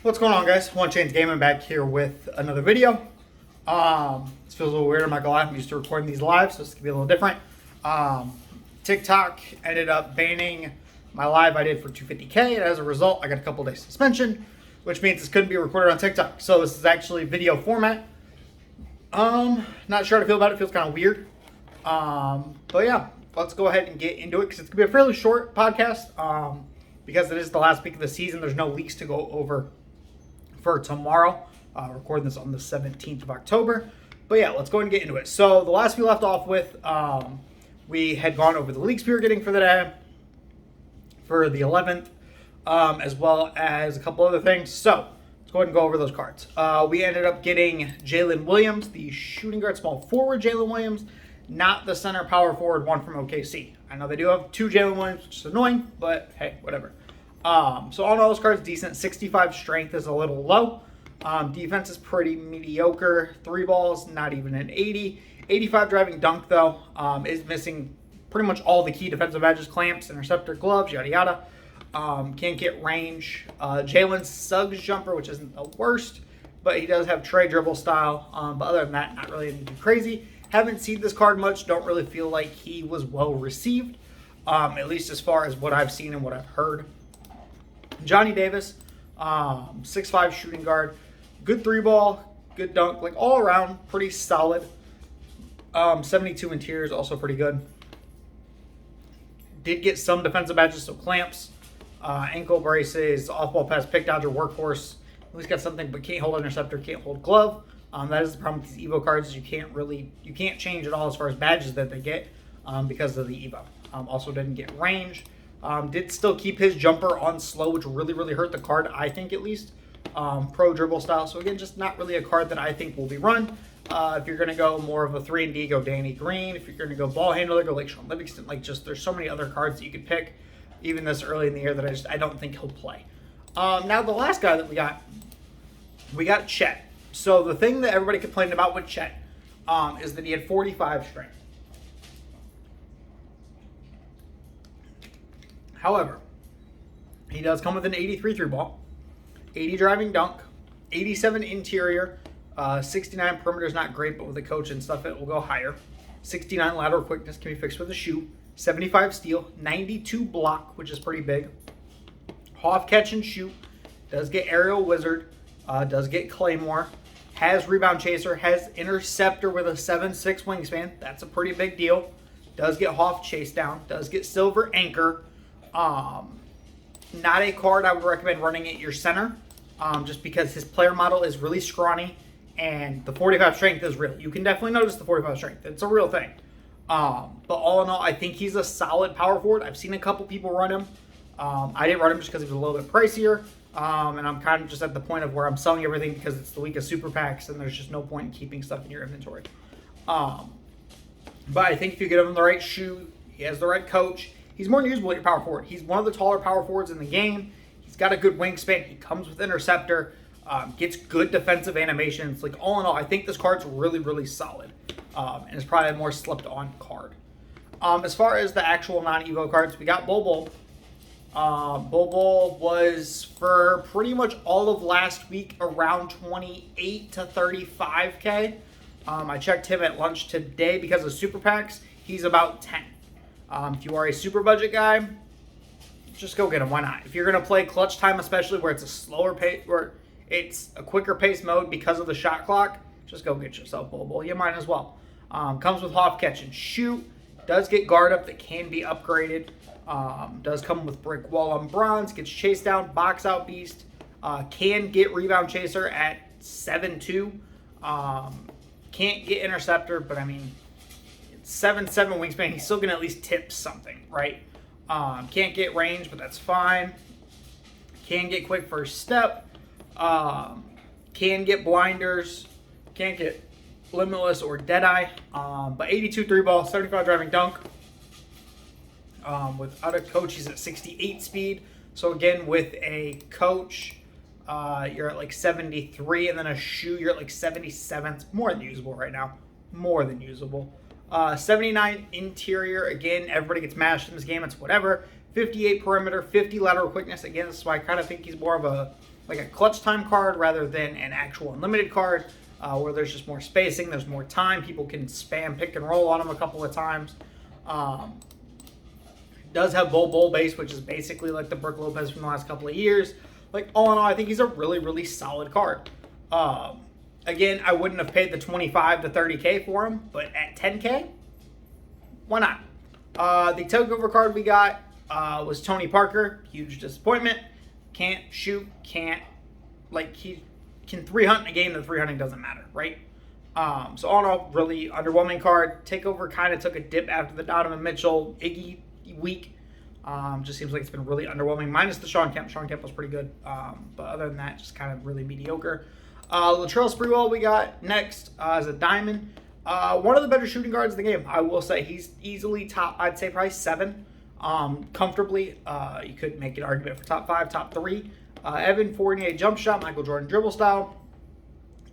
What's going on, guys? One Chains Gaming back here with another video. This feels a little weird. I'm not gonna lie. I'm used to recording these live, so this is gonna be a little different. TikTok ended up banning my live I did for 250K, and as a result, I got a couple days suspension, which means this couldn't be recorded on TikTok. So this is actually video format. Not sure how to feel about it. It feels kind of weird. But yeah, let's go ahead and get into it because it's gonna be a fairly short podcast. Because it is the last week of the season, there's no leaks to go over for tomorrow. Recording this on the 17th of October. But yeah, let's go ahead and get into it. So the last we left off with, we had gone over the leaks we were getting for the day, for the 11th, as well as a couple other things. So let's go ahead and go over those cards. We ended up getting Jalen Williams, the shooting guard small forward Jalen Williams, not the center power forward one from OKC. I know they do have two Jalen Williams, which is annoying, but hey, whatever. So all in all, those cards decent. 65 strength is a little low. Defense is pretty mediocre. 3 balls, not even an 80. 85 driving dunk, though, is missing pretty much all the key defensive edges, clamps, interceptor, gloves, yada yada. Can't get range. Jalen Suggs jumper, which isn't the worst, but he does have Trey dribble style. But other than that, not really anything too crazy. Haven't seen this card much. Don't really feel like he was well received, at least as far as what I've seen and what I've heard. Johnny Davis, 6'5" shooting guard, good 3-ball, good dunk, like all around pretty solid. 72 interiors, also pretty good. Did get some defensive badges, so clamps, ankle braces, off-ball pass, pick dodger, workhorse. At least got something, but can't hold interceptor, can't hold glove. That is the problem with these Evo cards, is you can't change at all as far as badges that they get because of the Evo. Also didn't get range. Did still keep his jumper on slow, which really hurt the card, I think at least. Pro dribble style. So again, just not really a card that I think will be run. If you're going to go more of a 3-and-D, go Danny Green. If you're going to go ball handler, go like Sean Livingston. Like, just there's so many other cards that you could pick, even this early in the year, that I don't think he'll play. Now the last guy that we got Chet. So the thing that everybody complained about with Chet is that he had 45 strength. However, he does come with an 83 3-ball, 80 driving dunk, 87 interior, 69 perimeter is not great, but with the coach and stuff, it will go higher. 69 lateral quickness can be fixed with a shoe. 75 steal, 92 block, which is pretty big. Off catch and shoot, does get aerial wizard, does get claymore, has rebound chaser, has interceptor with a 7'6" wingspan. That's a pretty big deal. Does get Hoff chase down, does get silver anchor. Not a card I would recommend running at your center, just because his player model is really scrawny and the 45 strength is real. You can definitely notice the 45 strength. It's a real thing. But all in all, I think he's a solid power forward. I've seen a couple people run him. I didn't run him just because he was a little bit pricier. And I'm kind of just at the point of where I'm selling everything because it's the week of super packs and there's just no point in keeping stuff in your inventory. But I think if you get him the right shoe, he has the right coach, he's more than usable at your power forward. He's one of the taller power forwards in the game. He's got a good wingspan. He comes with interceptor. Gets good defensive animations. Like, all in all, I think this card's really solid. And it's probably a more slept on card. As far as the actual non-Evo cards, we got Bol Bol. Bol Bol was for pretty much all of last week around 28 to 35K. I checked him at lunch today because of super packs. He's about 10. If you are a super budget guy, just go get him. Why not? If you're going to play clutch time, especially where it's a slower pace, where it's a quicker pace mode because of the shot clock, just go get yourself Bol Bol. You might as well. Comes with Hoff catch and shoot. Does get guard up that can be upgraded. Does come with brick wall on bronze. Gets chased down, box out beast. Can get rebound chaser at 7'2". Can't get interceptor, but I mean, 7'7" wingspan, he's still going to at least tip something, right? Can't get range, but that's fine. Can get quick first step. Can get blinders. Can't get limitless or deadeye. But 82 3-ball, 75 driving dunk. Without a coach, he's at 68 speed. So again, with a coach, you're at like 73, and then a shoe, you're at like 77. It's more than usable right now. More than usable. 79 interior. Again, everybody gets mashed in this game. It's whatever. 58 perimeter, 50 lateral quickness. Again, this is why I kind of think he's more of a like a clutch time card rather than an actual unlimited card, where there's just more spacing, there's more time. People can spam pick and roll on him a couple of times. Does have bull base, which is basically like the Brook Lopez from the last couple of years. Like, all in all, I think he's a really, really solid card. Again, I wouldn't have paid the 25 to 30K for him, but at 10K, why not? The takeover card we got was Tony Parker. Huge disappointment. Can't shoot, he can 3-hunt in a game that 3-hunting doesn't matter, right? So all in all, really underwhelming card. Takeover kind of took a dip after the Donovan Mitchell Iggy week. Just seems like it's been really underwhelming, minus the Sean Kemp. Sean Kemp was pretty good, but other than that, just kind of really mediocre. Latrell Sprewell we got next as a diamond. One of the better shooting guards in the game, I will say. He's easily top, I'd say probably 7, comfortably. You could make an argument for top 5, top 3. Evan Fournier jump shot, Michael Jordan dribble style.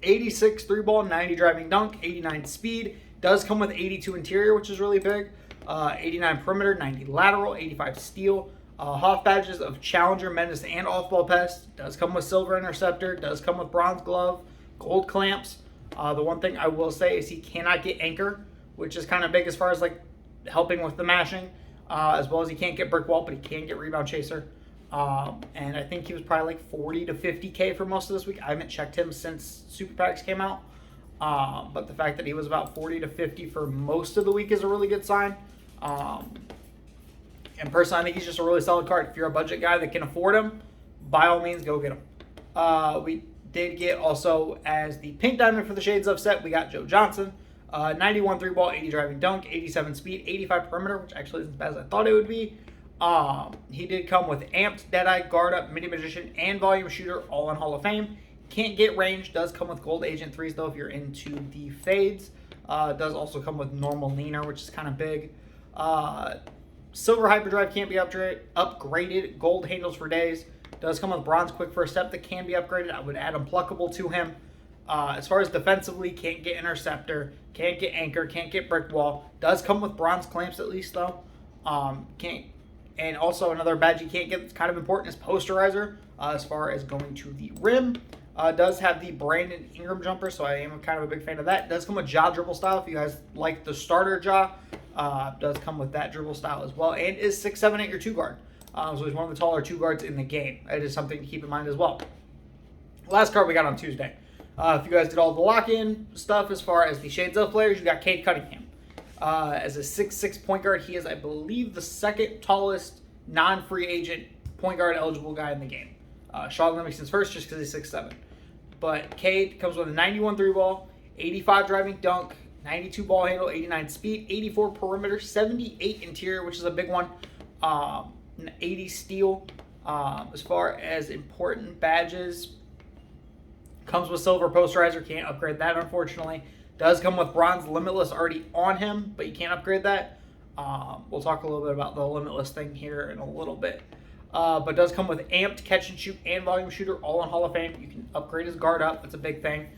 86 3-ball, 90 driving dunk, 89 speed. Does come with 82 interior, which is really big. 89 perimeter, 90 lateral, 85 steal. Hoff badges of Challenger, Menace, and Off-Ball Pest. Does come with Silver Interceptor. Does come with Bronze Glove, Gold Clamps. The one thing I will say is he cannot get Anchor, which is kind of big as far as like helping with the mashing. As well as he can't get Brick Wall, but he can get Rebound Chaser. And I think he was probably like 40 to 50K for most of this week. I haven't checked him since Super Packs came out. But the fact that he was about 40 to 50 for most of the week is a really good sign. And personally, I think he's just a really solid card. If you're a budget guy that can afford him, by all means, go get him. We did get also, as the pink diamond for the Shades of set, we got Joe Johnson. 91 3-ball, 80 driving dunk, 87 speed, 85 perimeter, which actually isn't as bad as I thought it would be. He did come with Amped, Deadeye, Guard Up, Mini Magician, and Volume Shooter, all in Hall of Fame. Can't get range. Does come with Gold Agent 3s, though, if you're into the fades. Does also come with Normal Leaner, which is kind of big. Silver Hyperdrive can't be upgraded. Gold Handles for Days. Does come with Bronze Quick First Step that can be upgraded. I would add Unpluckable to him. As far as defensively, can't get Interceptor. Can't get Anchor. Can't get Brick Wall. Does come with Bronze Clamps at least, though. And also another badge you can't get that's kind of important is Posterizer, as far as going to the rim. Does have the Brandon Ingram jumper, so I am kind of a big fan of that. Does come with Ja dribble style if you guys like the starter Ja. Does come with that dribble style as well, and is 6'7" at your 2 guard. So he's one of the taller 2 guards in the game. It is something to keep in mind as well. Last card we got on Tuesday. If you guys did all the lock-in stuff as far as the Shades of players, you got Cade Cunningham. As a 6'6" point guard, he is, I believe, the second tallest non-free agent point guard eligible guy in the game. Sean Livingston's first just because he's 6'7". But Cade comes with a 91 3-ball, 85 driving dunk, 92 ball handle, 89 speed, 84 perimeter, 78 interior, which is a big one, 80 steal. As far as important badges, comes with Silver Posterizer, can't upgrade that unfortunately. Does come with Bronze Limitless already on him, but you can't upgrade that. We'll talk a little bit about the Limitless thing here in a little bit. But does come with Amped, Catch and Shoot, and Volume Shooter, all in Hall of Fame. You can upgrade his guard up. That's a big thing.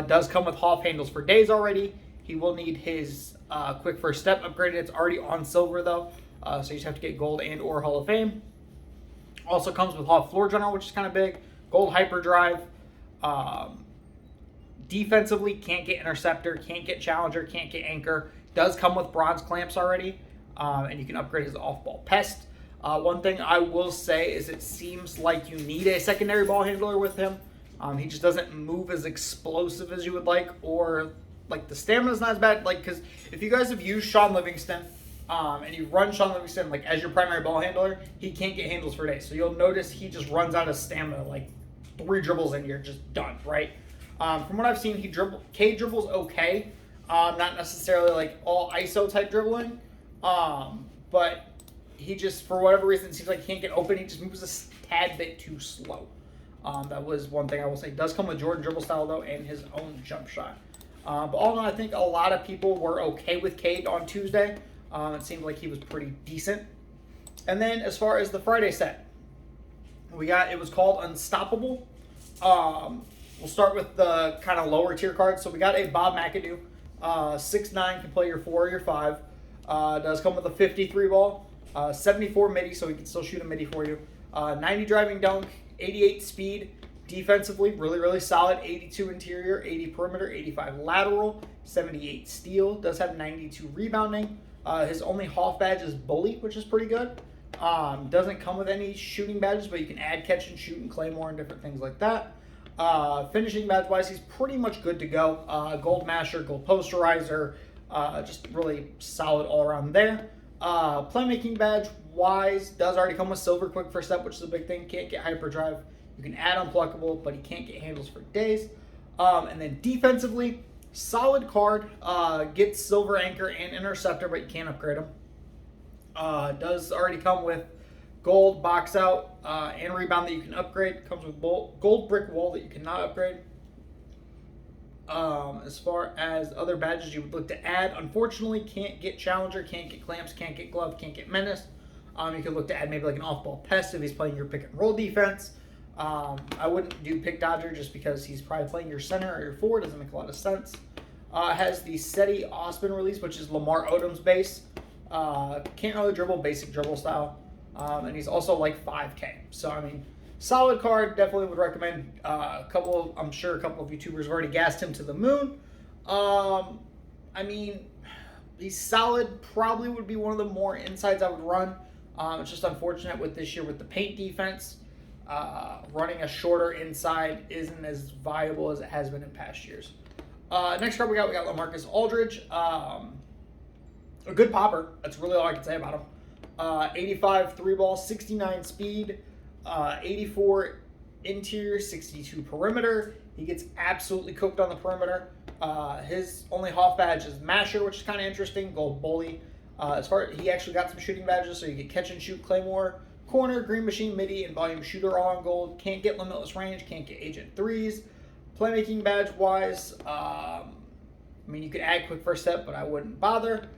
Does come with Hoff Handles for Days already. He will need his Quick First Step upgraded. It's already on Silver, though. So you just have to get Gold and or Hall of Fame. Also comes with Hoff Floor General, which is kind of big. Gold Hyperdrive. Defensively, can't get Interceptor, can't get Challenger, can't get Anchor. Does come with Bronze Clamps already. And you can upgrade his Off-Ball Pest. One thing I will say is it seems like you need a secondary ball handler with him. He just doesn't move as explosive as you would like, or like the stamina's not as bad. Like, because if you guys have used Sean Livingston, and you run Sean Livingston like as your primary ball handler, he can't get handles for days. So you'll notice he just runs out of stamina, like 3 dribbles and you're just done, right? From what I've seen, Cade dribbles okay. Not necessarily like all ISO type dribbling, but he just, for whatever reason, it seems like he can't get open. He just moves a tad bit too slow. That was one thing I will say. Does come with Jordan dribble style, though, and his own jump shot. But all in all, I think a lot of people were okay with Cade on Tuesday. It seemed like he was pretty decent. And then as far as the Friday set, it was called Unstoppable. We'll start with the kind of lower tier cards. So we got a Bob Mcadoo. 6'9", can play your 4 or your 5. Does come with a 53 ball. 74 midi, so he can still shoot a midi for you. 90 driving dunk, 88 speed, Defensively, really, really solid. 82 interior, 80 perimeter, 85 lateral, 78 steal. Does have 92 rebounding. His only Hoff badge is bully, which is pretty good. Doesn't come with any shooting badges, but you can add catch and shoot and claymore and different things like that. Finishing badge wise, he's pretty much good to go. Gold masher, gold posterizer, just really solid all around there. Playmaking badge wise, does already come with silver quick first step, which is a big thing. Can't get hyperdrive. You can add unpluckable, but he can't get handles for days. And then defensively, solid card. Gets silver anchor and interceptor, but you can't upgrade him. Does already come with gold box out and rebound that you can upgrade. Comes with gold brick wall that you cannot upgrade. As far as other badges you would look to add, unfortunately, can't get challenger, can't get clamps, can't get glove, can't get menace. You could look to add maybe like an off-ball pest if he's playing your pick and roll defense. I wouldn't do pick dodger just because he's probably playing your center or your forward. Doesn't make a lot of sense. Has the SETI Osman release, which is Lamar Odom's base. Can't really dribble, basic dribble style. And he's also like 5K. So, I mean, solid card. Definitely would recommend. I'm sure a couple of YouTubers have already gassed him to the moon. I mean, he's solid. Probably would be one of the more insides I would run. It's just unfortunate with this year with the paint defense. Running a shorter inside isn't as viable as it has been in past years. Next card we got Lamarcus Aldridge. A good popper. That's really all I can say about him. 85 3 ball, 69 speed, 84 interior, 62 perimeter. He gets absolutely cooked on the perimeter. His only Hoff badge is masher, which is kind of interesting. Gold bully. He actually got some shooting badges, so you get catch and shoot, claymore, corner, green machine, midi, and volume shooter all on gold. Can't get limitless range. Can't get agent threes. Playmaking badge wise, I mean, you could add quick first step, but I wouldn't bother.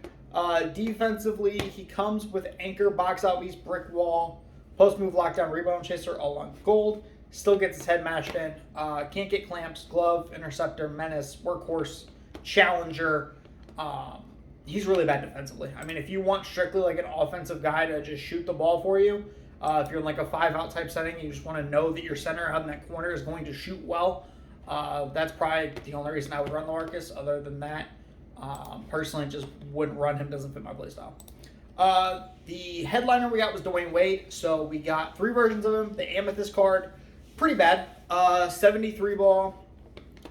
Defensively, he comes with anchor, box out beast, brick wall, post move, lockdown, rebound chaser, all on gold. Still gets his head mashed in. Can't get clamps, glove, interceptor, menace, workhorse, challenger. He's really bad defensively. I mean, if you want strictly like an offensive guy to just shoot the ball for you, if you're in like a 5-out type setting, you just want to know that your center out in that corner is going to shoot well. That's probably the only reason I would run Lamarcus. Other than that, personally, just wouldn't run him. Doesn't fit my playstyle. The headliner we got was Dwyane Wade. So we got 3 versions of him. The Amethyst card, pretty bad. 73 ball,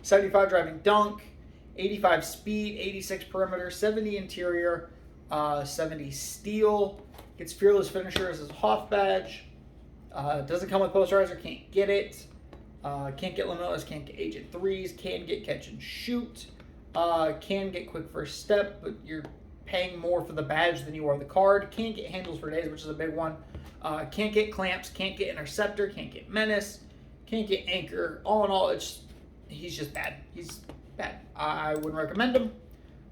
75 driving dunk, 85 speed, 86 perimeter, 70 interior, 70 steal. Gets fearless finisher as his Hoff badge. Doesn't come with posterizer. Can't get it. Can't get limitless. Can't get agent threes. Can get catch and shoot. Can get quick first step, but you're paying more for the badge than you are the card. Can't get handles for days, which is a big one. Can't get clamps. Can't get interceptor. Can't get menace. Can't get anchor. All in all, he's just bad. He's bad. I wouldn't recommend him.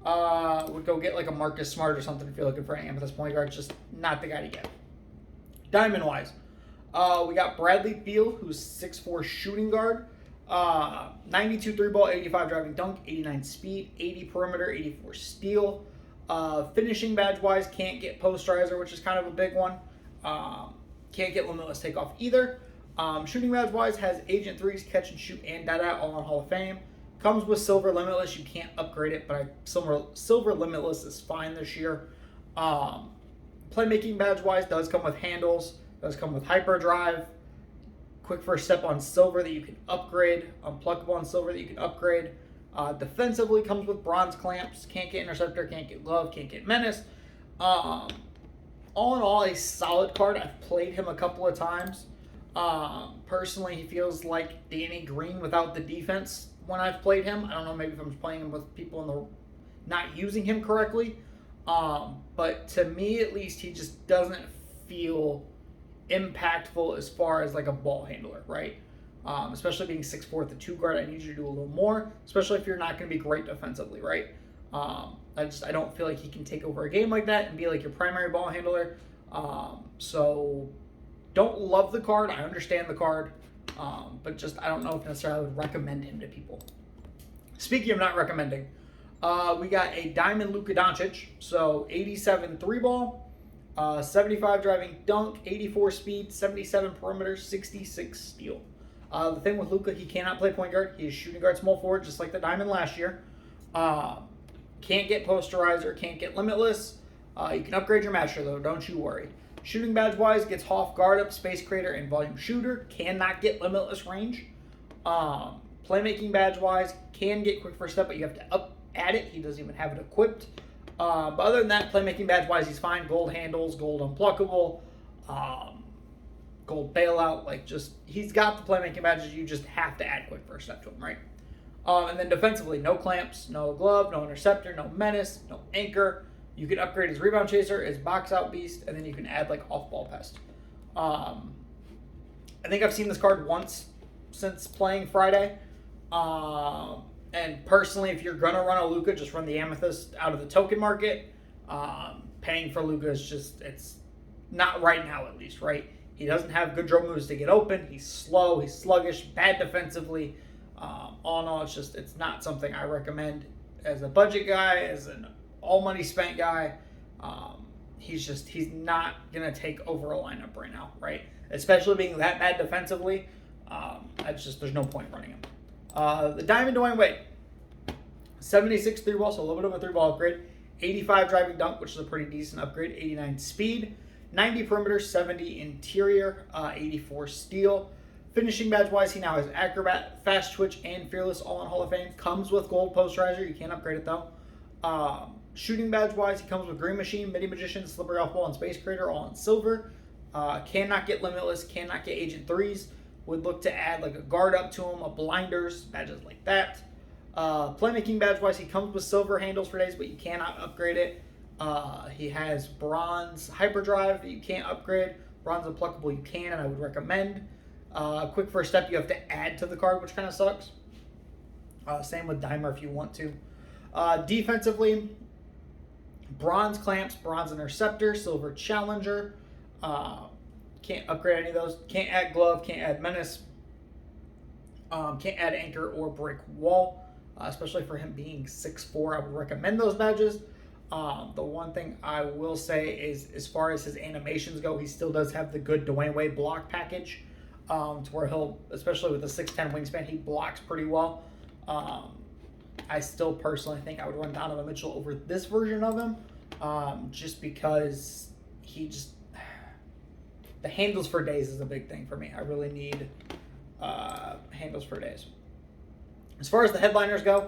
Would go get like a Marcus Smart or something if you're looking for an amethyst point guard. Just not the guy to get. Diamond wise, we got Bradley Beal, who's 6'4" shooting guard. 92 3 ball, 85 driving dunk, 89 speed, 80 perimeter, 84 steal. Finishing badge wise, can't get posterizer, which is kind of a big one. Can't get limitless takeoff either. Shooting badge wise, has agent threes, catch and shoot, and data all on Hall of Fame. Comes with silver limitless. You can't upgrade it, but silver limitless is fine this year. Playmaking badge wise, does come with handles, does come with hyperdrive. Quick first step on silver that you can upgrade. Unpluckable on silver that you can upgrade. Defensively comes with bronze clamps. Can't get interceptor, can't get glove, can't get menace. All in all, a solid card. I've played him a couple of times. Personally, he feels like Danny Green without the defense when I've played him. I don't know, maybe if I'm playing him with people not using him correctly. But to me, at least, he just doesn't feel impactful as far as like a ball handler, right? Especially being 6'4" the 2 guard, I need you to do a little more, especially if you're not going to be great defensively, right? I don't feel like he can take over a game like that and be like your primary ball handler. So don't love the card. I understand the card, but just I don't know if necessarily I would recommend him to people. Speaking of not recommending, we got a Diamond Luka Doncic. So 87 3 ball. 75 driving dunk, 84 speed, 77 perimeter, 66 steal. The thing with Luka, he cannot play point guard. He is shooting guard, small forward, just like the Diamond last year. Can't get Posterizer, can't get Limitless. You can upgrade your Master, though, don't you worry. Shooting badge-wise, gets Hoff, guard up, space creator, and volume shooter. Cannot get Limitless range. Playmaking badge-wise, can get quick first step, but you have to add it. He doesn't even have it equipped. But other than that, playmaking badge-wise, he's fine. Gold handles, gold unpluckable, gold bailout. Like, just, he's got the playmaking badges. You just have to add quick first step to him, right? And then defensively, no clamps, no glove, no interceptor, no menace, no anchor. You can upgrade his rebound chaser, his box out beast, and then you can add like off-ball pest. I think I've seen this card once since playing Friday. And personally, if you're gonna run a Luka, just run the Amethyst out of the token market. Paying for Luka is just, it's not right now at least, right? He doesn't have good draw moves to get open. He's slow, he's sluggish, bad defensively. All in all, it's not something I recommend as a budget guy, as an all money spent guy. He's not gonna take over a lineup right now, right? Especially being that bad defensively. There's no point running him. The Diamond Dwyane Wade, 76 3 ball, so a little bit of a 3 ball upgrade. 85 driving dunk, which is a pretty decent upgrade. 89 speed, 90 perimeter, 70 interior, 84 steal. Finishing badge wise, he now has acrobat, fast twitch, and fearless, all in Hall of Fame. Comes with gold posterizer. You can't upgrade it though. Shooting badge wise, he comes with green machine, midi magician, slippery off ball, and space creator, all in silver. Cannot get limitless, cannot get agent threes. Would look to add like a guard up to him, a blinders, badges like that. Playmaking badge wise, he comes with silver handles for days, but you cannot upgrade it. He has bronze hyperdrive that you can't upgrade. Bronze unpluckable you can, and I would recommend. Quick first step you have to add to the card, which kind of sucks. Same with Dimer if you want to. Defensively, bronze clamps, bronze interceptor, silver challenger. Can't upgrade any of those. Can't add glove, can't add menace. Can't add anchor or break wall. Especially for him being 6'4", I would recommend those badges. The one thing I will say is, as far as his animations go, he still does have the good Dwyane Wade block package. To where he'll, especially with the 6'10" wingspan, he blocks pretty well. I still personally think I would run Donovan Mitchell over this version of him, just because the handles for days is a big thing for me. I really need handles for days. As far as the headliners go,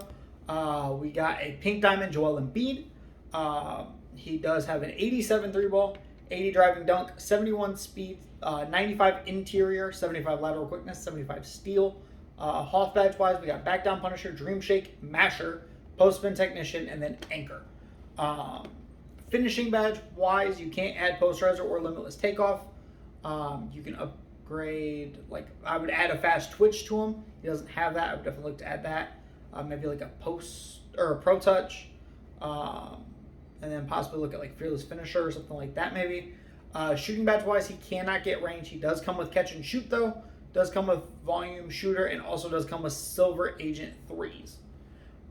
we got a pink diamond Joel Embiid. He does have an 87 3 ball, 80 driving dunk, 71 speed, 95 interior, 75 lateral quickness, 75 steal. Hoff badge wise, we got back down Punisher, Dream Shake, Masher, Post Spin Technician, and then Anchor. Finishing badge wise, you can't add Posterizer or Limitless Takeoff. You can upgrade, like, I would add a fast twitch to him. He doesn't have that. I would definitely look to add that. Maybe like a post or a pro touch. And then possibly look at like fearless finisher or something like that maybe. Shooting badge wise, he cannot get range. He does come with catch and shoot though. Does come with volume shooter, and also does come with silver agent threes.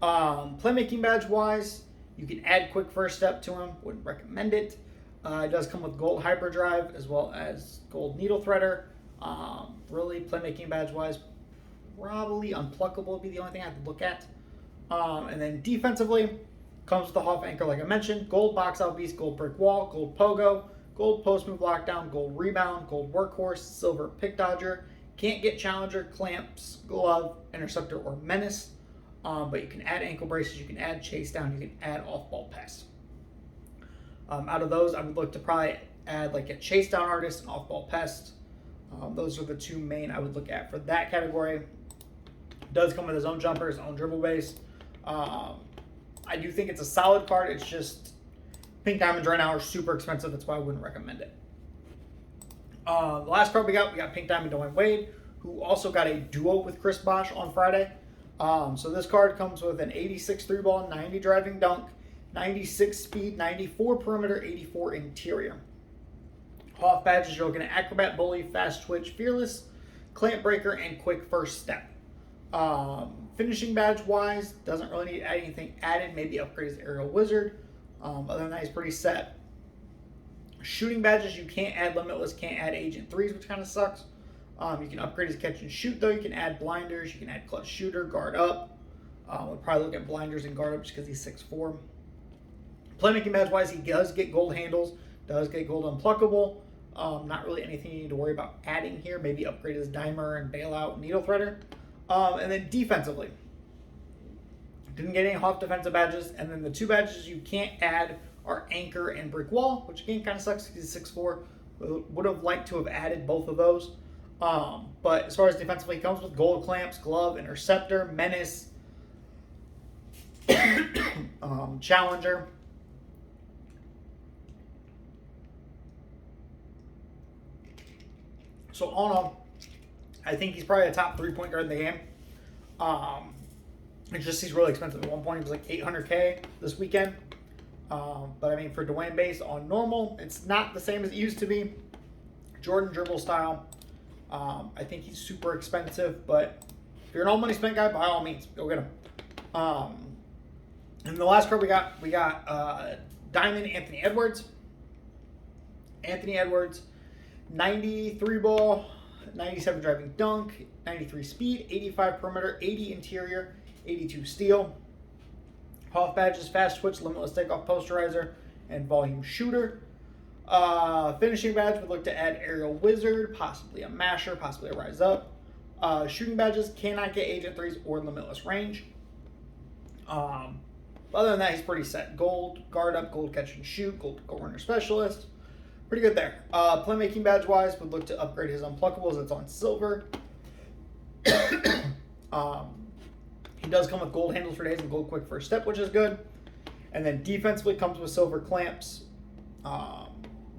Playmaking badge wise, you can add quick first step to him. Wouldn't recommend it. It does come with gold hyperdrive as well as gold needle threader. Really, playmaking badge wise, probably unpluckable would be the only thing I have to look at. And then defensively, comes with the Hoff anchor like I mentioned. Gold box out beast, gold brick wall, gold pogo, gold post move lockdown, gold rebound, gold workhorse, silver pick dodger. Can't get challenger, clamps, glove, interceptor, or menace. But you can add ankle braces, you can add chase down, you can add off-ball pass. Out of those, I would look to probably add like a chase down artist and off-ball pest. Those are the two main I would look at for that category. Does come with his own jumper, his own dribble base. I do think it's a solid card. It's just pink diamonds right now are super expensive. That's why I wouldn't recommend it. The last card we got pink diamond Dwyane Wade, who also got a duo with Chris Bosh on Friday. So this card comes with an 86 3 ball, 90 driving dunk, 96 speed, 94 perimeter, 84 interior. Hoff badges, you're looking at acrobat, bully, fast twitch, fearless, clamp breaker, and quick first step. Finishing badge wise, doesn't really need anything added. Maybe upgrade his aerial wizard. Other than that, he's pretty set. Shooting badges, you can't add limitless, can't add agent threes, which kind of sucks. You can upgrade his catch and shoot, though. You can add blinders. You can add clutch shooter, guard up. We'll probably look at blinders and guard up just because he's 6'4". Playmaking badge-wise, he does get gold handles, does get gold unpluckable. Not really anything you need to worry about adding here. Maybe upgrade his dimer and bailout and needle threader. And then defensively, didn't get any Hoff defensive badges. And then the 2 badges you can't add are anchor and brick wall, which again kind of sucks because he's 6'4". Would have liked to have added both of those. But as far as defensively, he comes with gold clamps, glove, interceptor, menace, challenger. So all in all, I think he's probably a top 3-point guard in the game. It's just he's really expensive. At one point, he was like $800K this weekend. But I mean, for Dwyane based on normal, it's not the same as it used to be. Jordan dribble style. I think he's super expensive, but if you're an all money spent guy, by all means, go get him. And the last card we got Diamond Anthony Edwards. Anthony Edwards, 93 ball, 97 driving dunk, 93 speed, 85 perimeter, 80 interior, 82 steal. Hoff badges, fast twitch, limitless takeoff, posterizer, and volume shooter. Finishing badge would look to add aerial wizard, possibly a masher, possibly a rise up. Shooting badges cannot get agent threes or limitless range. Other than that, he's pretty set. Gold guard up, gold catch and shoot, gold goal runner specialist. Pretty good there. Playmaking badge wise would look to upgrade his unpluggables. It's on silver. He does come with gold handles for days and gold quick first step, which is good. And then defensively comes with silver clamps.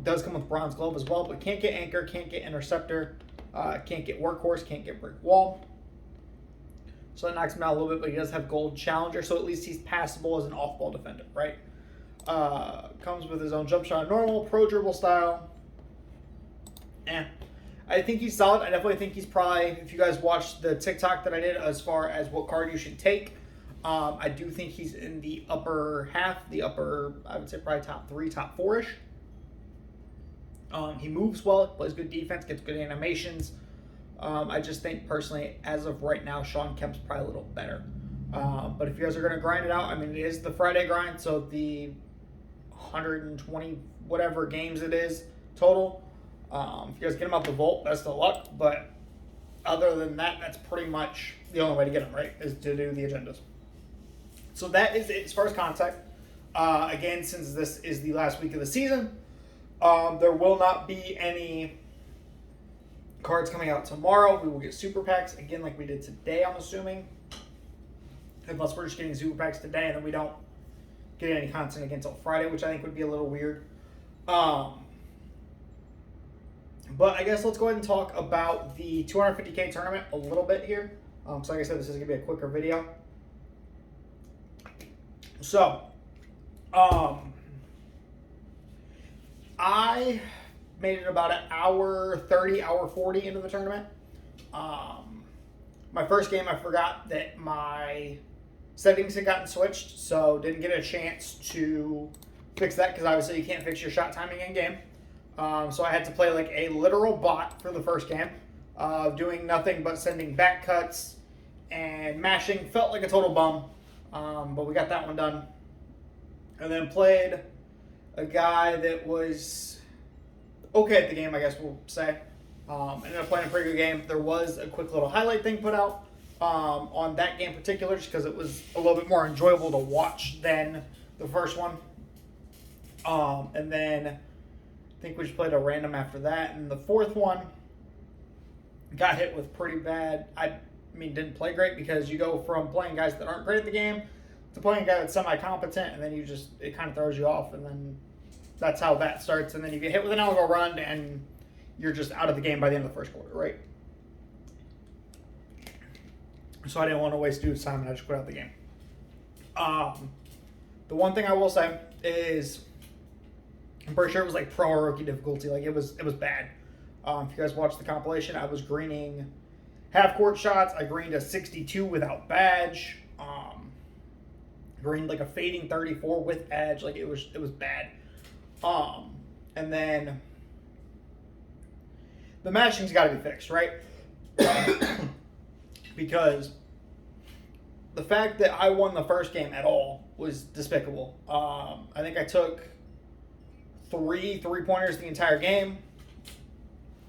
Does come with bronze glove as well, but can't get anchor, can't get interceptor, can't get workhorse, can't get brick wall. So that knocks him out a little bit, but he does have gold challenger, so at least he's passable as an off-ball defender, right? Comes with his own jump shot normal, pro dribble style. I think he's solid. I definitely think he's probably, if you guys watched the TikTok that I did as far as what card you should take, I do think he's in the upper half, I would say probably top 3, top 4-ish. He moves well, plays good defense, gets good animations. I just think personally, as of right now, Sean Kemp's probably a little better. But if you guys are going to grind it out, I mean, it is the Friday grind, so the 120 whatever games it is total. If you guys get him out the vault, best of luck. But other than that, that's pretty much the only way to get him, right, is to do the agendas. So that is it as far as contact. Again, since this is the last week of the season, there will not be any cards coming out tomorrow. We will get super packs again like we did today, I'm assuming. Unless we're just getting super packs today and then we don't get any content again until Friday, which I think would be a little weird. But I guess let's go ahead and talk about the 250K tournament a little bit here. So like I said, this is going to be a quicker video. So, I made it about an hour 30, hour 40 into the tournament. My first game, I forgot that my settings had gotten switched, so didn't get a chance to fix that because obviously you can't fix your shot timing in game. So I had to play like a literal bot for the first game, doing nothing but sending back cuts and mashing. Felt like a total bum, but we got that one done. And then played a guy that was okay at the game, I guess we'll say. Ended up playing a pretty good game. There was a quick little highlight thing put out on that game in particular, just because it was a little bit more enjoyable to watch than the first one. And then I think we just played a random after that. And the fourth one got hit with pretty bad. I mean, didn't play great because you go from playing guys that aren't great at the game to playing a guy that's semi-competent, and then it kind of throws you off, and then that's how that starts. And then you get hit with an algo run, and you're just out of the game by the end of the first quarter, right? So I didn't want to waste dude's time, and I just quit out the game. The one thing I will say is, I'm pretty sure it was like pro or rookie difficulty. Like it was bad. If you guys watched the compilation, I was greening half court shots. I greened a 62 without badge. Greened like a fading 34 with badge. Like it was bad. And then the mashing's got to be fixed, right? because the fact that I won the first game at all was despicable. I think I took 3 3-pointers the entire game,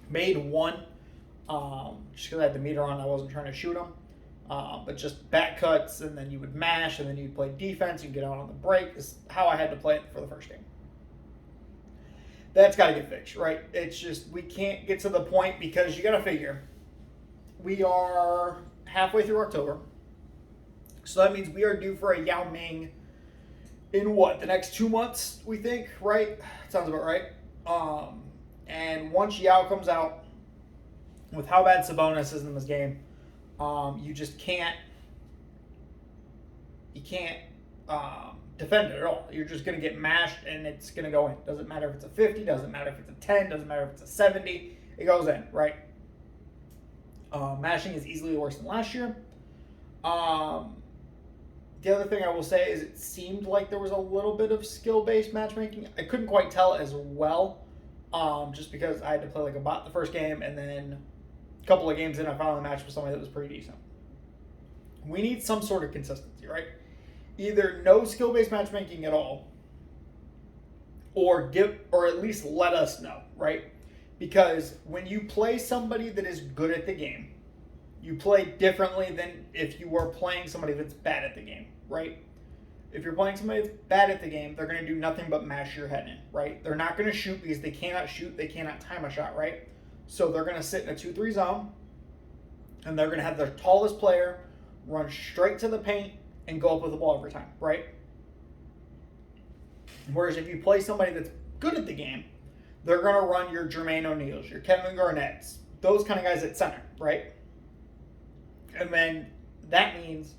made one, just because I had the meter on, I wasn't trying to shoot them. But just back cuts, and then you would mash, and then you'd play defense, you'd get out on the break. Is how I had to play it for the first game. That's got to get fixed, right? It's just, we can't get to the point, because you got to figure, we are halfway through October. So that means we are due for a Yao Ming in what, the next 2 months, we think, right? Sounds about right. And once Yao comes out, with how bad Sabonis is in this game, you just can't defend it at all. You're just going to get mashed, and it's going to go in. Doesn't matter if it's a 50, doesn't matter if it's a 10, doesn't matter if it's a 70. It goes in, right? Mashing is easily worse than last year. The other thing I will say is it seemed like there was a little bit of skill-based matchmaking. I couldn't quite tell as well, just because I had to play like a bot the first game, and then a couple of games in, I finally matched with somebody that was pretty decent. We need some sort of consistency, right? Either no skill-based matchmaking at all, or at least let us know, right? Because when you play somebody that is good at the game, you play differently than if you were playing somebody that's bad at the game, right? If you're playing somebody that's bad at the game, they're going to do nothing but mash your head in, right? They're not going to shoot because they cannot shoot, they cannot time a shot, right? So they're going to sit in a 2-3 zone, and they're going to have their tallest player run straight to the paint and go up with the ball every time, right? Whereas if you play somebody that's good at the game, they're going to run your Jermaine O'Neals, your Kevin Garnett's, those kind of guys at center, right? And then that means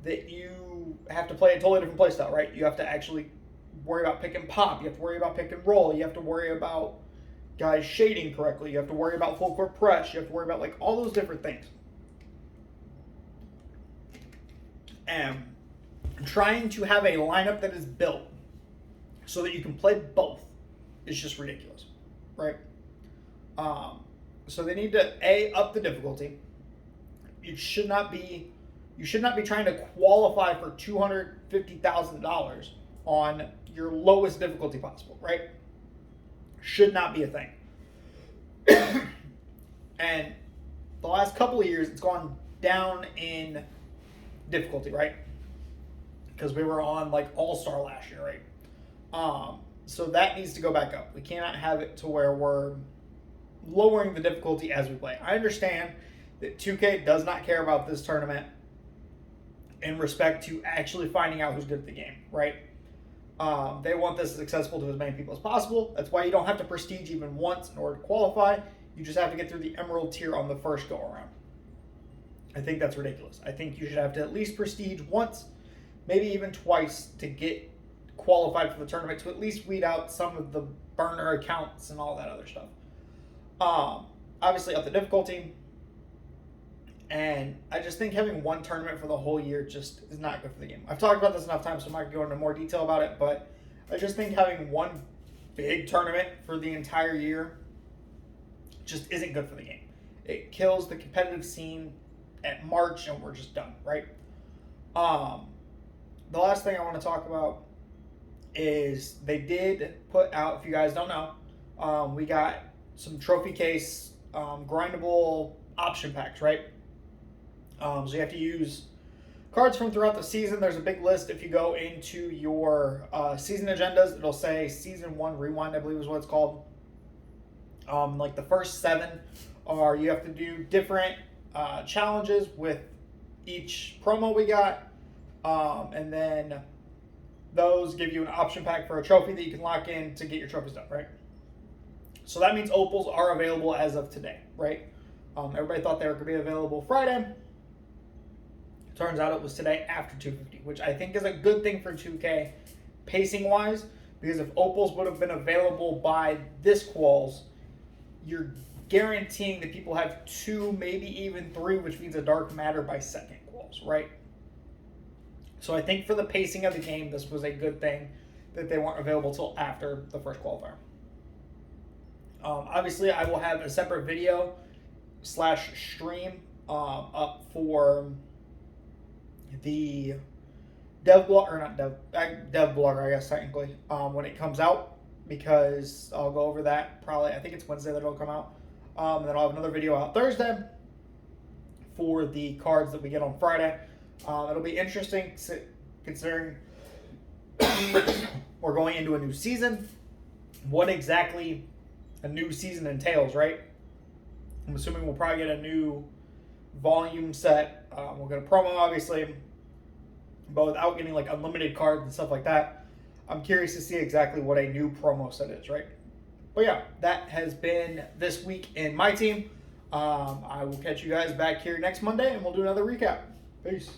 that you have to play a totally different play style, right? You have to actually worry about pick and pop. You have to worry about pick and roll. You have to worry about guys shading correctly. You have to worry about full court press. You have to worry about like all those different things. And trying to have a lineup that is built so that you can play both is just ridiculous, right? So they need to up the difficulty. You should not be trying to qualify for $250,000 on your lowest difficulty possible, right? Should not be a thing. And the last couple of years, it's gone down in difficulty, right? Because we were on like All-Star last year, right? So that needs to go back up. We cannot have it to where we're lowering the difficulty as we play. I understand that 2K does not care about this tournament in respect to actually finding out who's good at the game, right? They want this as accessible to as many people as possible. That's why you don't have to prestige even once in order to qualify. You just have to get through the Emerald tier on the first go-around. I think that's ridiculous. I think you should have to at least prestige once, maybe even twice, to get qualified for the tournament, to at least weed out some of the burner accounts and all that other stuff. Obviously, up the difficulty. And I just think having one tournament for the whole year just is not good for the game. I've talked about this enough times, so I'm not going to go into more detail about it, but I just think having one big tournament for the entire year just isn't good for the game. It kills the competitive scene at March, and we're just done, right? The last thing I want to talk about is they did put out, if you guys don't know, we got some trophy case grindable option packs, right? So you have to use cards from throughout the season. There's a big list. If you go into your season agendas, it'll say Season 1 Rewind, I believe is what it's called. Like the first 7 are you have to do different challenges with each promo we got. And then those give you an option pack for a trophy that you can lock in to get your trophies done, right? So that means opals are available as of today, right? Everybody thought they were going to be available Friday. Turns out it was today after 250, which I think is a good thing for 2K pacing-wise, because if opals would have been available by this quals, you're guaranteeing that people have 2, maybe even 3, which means a dark matter by second quals, right? So I think for the pacing of the game, this was a good thing that they weren't available till after the first qualifier. Obviously, I will have a separate video stream up for the dev blog, or not dev blogger, I guess technically, when it comes out, because I'll go over that probably. I think it's Wednesday that it'll come out. And then I'll have another video out Thursday for the cards that we get on Friday. It'll be interesting considering we're going into a new season. What exactly a new season entails, right? I'm assuming we'll probably get a new volume set. We'll get a promo, obviously, but without getting like unlimited cards and stuff like that. I'm curious to see exactly what a new promo set is, right? But yeah, that has been this week in my team. I will catch you guys back here next Monday, and we'll do another recap. Peace.